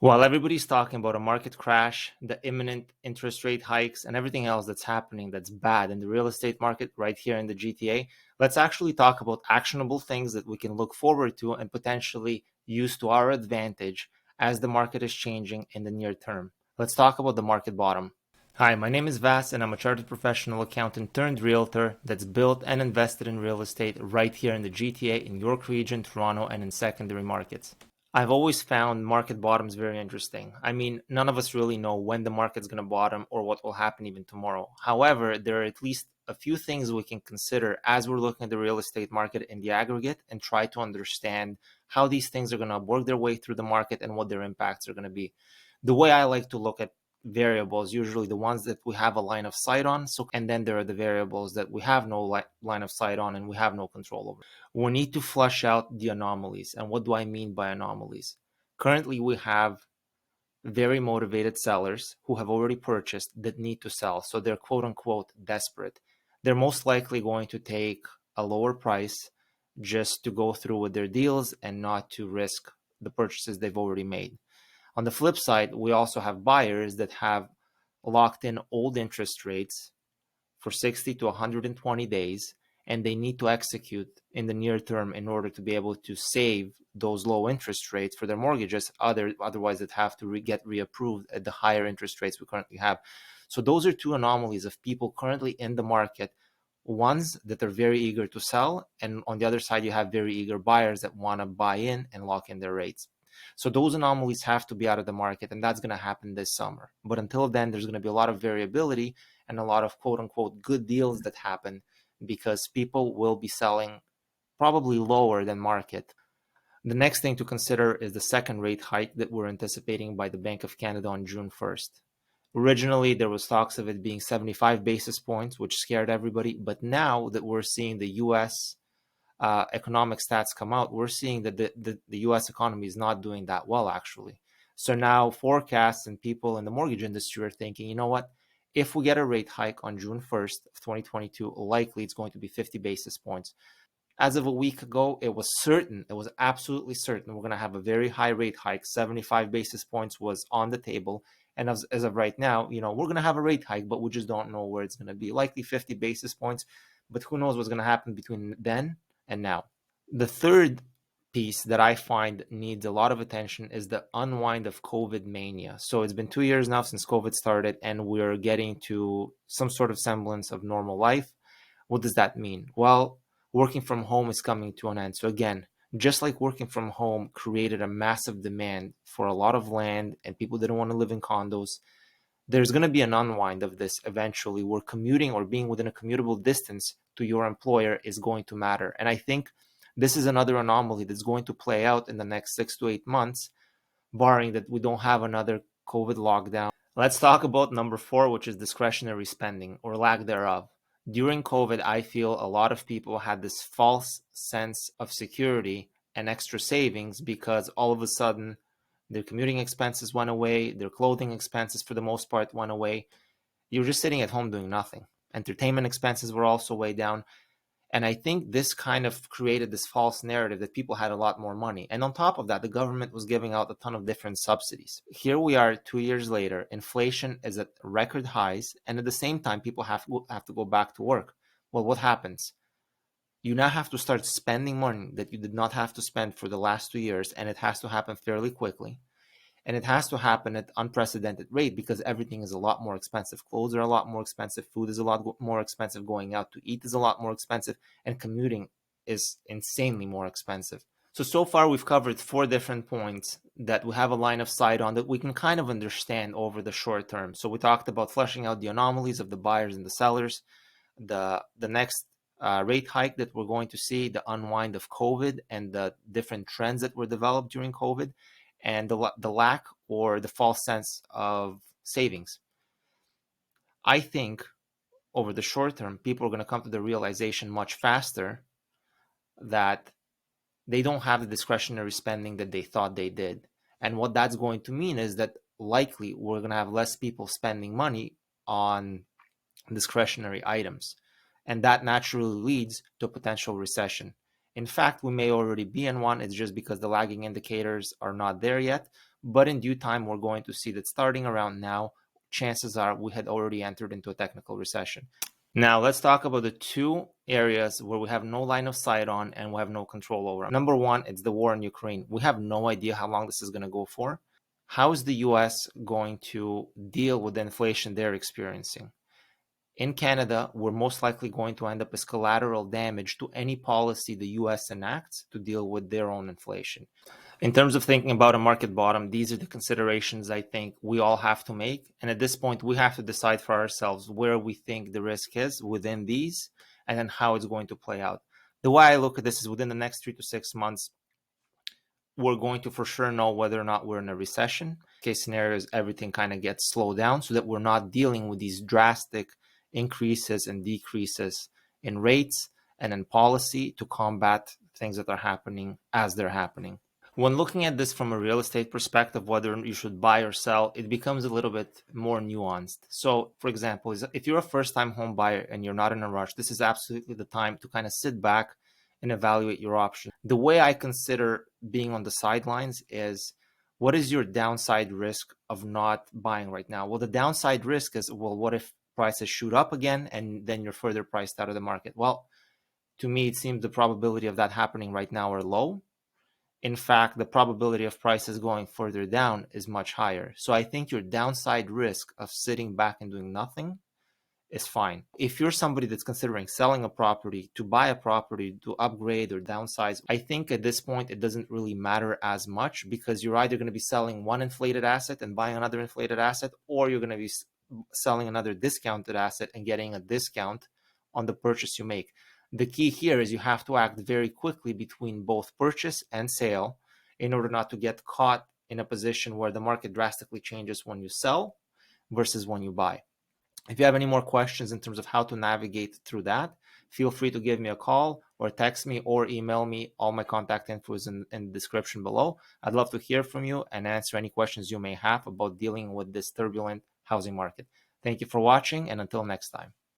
While everybody's talking about a market crash, the imminent interest rate hikes, and everything else that's happening that's bad in the real estate market right here in the GTA, let's actually talk about actionable things that we can look forward to and potentially use to our advantage as the market is changing in the near term. Let's talk about the market bottom. Hi, my name is Vas, and I'm a chartered professional accountant turned realtor that's built and invested in real estate right here in the GTA, in York Region, Toronto, and in secondary markets. I've always found market bottoms very interesting. I mean, none of us really know when the market's going to bottom or what will happen even tomorrow. However, there are at least a few things we can consider as we're looking at the real estate market in the aggregate and try to understand how these things are going to work their way through the market and what their impacts are going to be. The way I like to look at variables, usually the ones that we have a line of sight on. And then there are the variables that we have no line of sight on and we have no control over. We need to flush out the anomalies. And what do I mean by anomalies? Currently, we have very motivated sellers who have already purchased that need to sell. So they're quote unquote desperate. They're most likely going to take a lower price just to go through with their deals and not to risk the purchases they've already made. On the flip side, we also have buyers that have locked in old interest rates for 60 to 120 days, and they need to execute in the near term in order to be able to save those low interest rates for their mortgages. Otherwise, they'd have to get reapproved at the higher interest rates we currently have. So those are two anomalies of people currently in the market. Ones that are very eager to sell, and on the other side, you have very eager buyers that want to buy in and lock in their rates. So those anomalies have to be out of the market, and that's going to happen this summer. But until then, there's going to be a lot of variability and a lot of quote unquote good deals that happen because people will be selling probably lower than market. The next thing to consider is the second rate hike that we're anticipating by the Bank of Canada on June 1st. Originally, there was talks of it being 75 basis points, which scared everybody. But now that we're seeing the U.S. Economic stats come out, we're seeing that the U.S. economy is not doing that well, actually. So now forecasts and people in the mortgage industry are thinking, you know what? If we get a rate hike on June 1st of 2022, likely it's going to be 50 basis points. As of a week ago, it was absolutely certain we're going to have a very high rate hike. 75 basis points was on the table. And as of right now, we're going to have a rate hike, but we just don't know where it's going to be. Likely 50 basis points, but who knows what's going to happen between then and now. The third piece that I find needs a lot of attention is the unwind of COVID mania. So it's been 2 years now since COVID started, and we're getting to some sort of semblance of normal life. What does that mean? Well, working from home is coming to an end. So again, just like working from home created a massive demand for a lot of land and people didn't want to live in condos, there's going to be an unwind of this eventually, where commuting or being within a commutable distance to your employer is going to matter. And I think this is another anomaly that's going to play out in the next 6 to 8 months, barring that we don't have another COVID lockdown. Let's talk about number 4, which is discretionary spending or lack thereof. During COVID, I feel a lot of people had this false sense of security and extra savings because all of a sudden their commuting expenses went away, their clothing expenses for the most part went away. You're just sitting at home doing nothing. Entertainment expenses were also way down. And I think this kind of created this false narrative that people had a lot more money. And on top of that, the government was giving out a ton of different subsidies. Here we are 2 years later, inflation is at record highs. And at the same time, people have to go back to work. Well, what happens? You now have to start spending money that you did not have to spend for the last 2 years. And it has to happen fairly quickly. And it has to happen at unprecedented rate because everything is a lot more expensive. Clothes are a lot more expensive. Food is a lot more expensive. Going out to eat is a lot more expensive. And commuting is insanely more expensive. So far we've covered 4 different points that we have a line of sight on that we can kind of understand over the short term. So we talked about fleshing out the anomalies of the buyers and the sellers, the next rate hike that we're going to see, the unwind of COVID and the different trends that were developed during COVID, and the lack or the false sense of savings. I think over the short term, people are going to come to the realization much faster that they don't have the discretionary spending that they thought they did. And what that's going to mean is that likely we're going to have less people spending money on discretionary items. And that naturally leads to a potential recession. In fact, we may already be in one. It's just because the lagging indicators are not there yet. but in due time, we're going to see that starting around now, chances are we had already entered into a technical recession. Now, let's talk about the two areas where we have no line of sight on and we have no control over. Number one, it's the war in Ukraine. We have no idea how long this is going to go for. How is the US going to deal with the inflation they're experiencing? In Canada, we're most likely going to end up as collateral damage to any policy the US enacts to deal with their own inflation. In terms of thinking about a market bottom, these are the considerations I think we all have to make. And at this point, we have to decide for ourselves where we think the risk is within these and then how it's going to play out. The way I look at this is within the next 3 to 6 months, we're going to for sure know whether or not we're in a recession. Case scenarios, everything kind of gets slowed down so that we're not dealing with these drastic increases and decreases in rates and in policy to combat things that are happening as they're happening. When looking at this from a real estate perspective, whether you should buy or sell, it becomes a little bit more nuanced. So, for example, if you're a first-time home buyer and you're not in a rush, this is absolutely the time to kind of sit back and evaluate your options. The way I consider being on the sidelines is, what is your downside risk of not buying right now? Well, the downside risk is, well, what if prices shoot up again and then you're further priced out of the market? Well, to me, it seems the probability of that happening right now are low. In fact, the probability of prices going further down is much higher. So I think your downside risk of sitting back and doing nothing is fine. If you're somebody that's considering selling a property, to buy a property, to upgrade or downsize, I think at this point it doesn't really matter as much, because you're either going to be selling one inflated asset and buying another inflated asset, or you're going to be selling another discounted asset and getting a discount on the purchase you make. The key here is you have to act very quickly between both purchase and sale in order not to get caught in a position where the market drastically changes when you sell versus when you buy. If you have any more questions in terms of how to navigate through that, feel free to give me a call or text me or email me. All my contact info is in the description below. I'd love to hear from you and answer any questions you may have about dealing with this turbulent housing market. Thank you for watching, and until next time.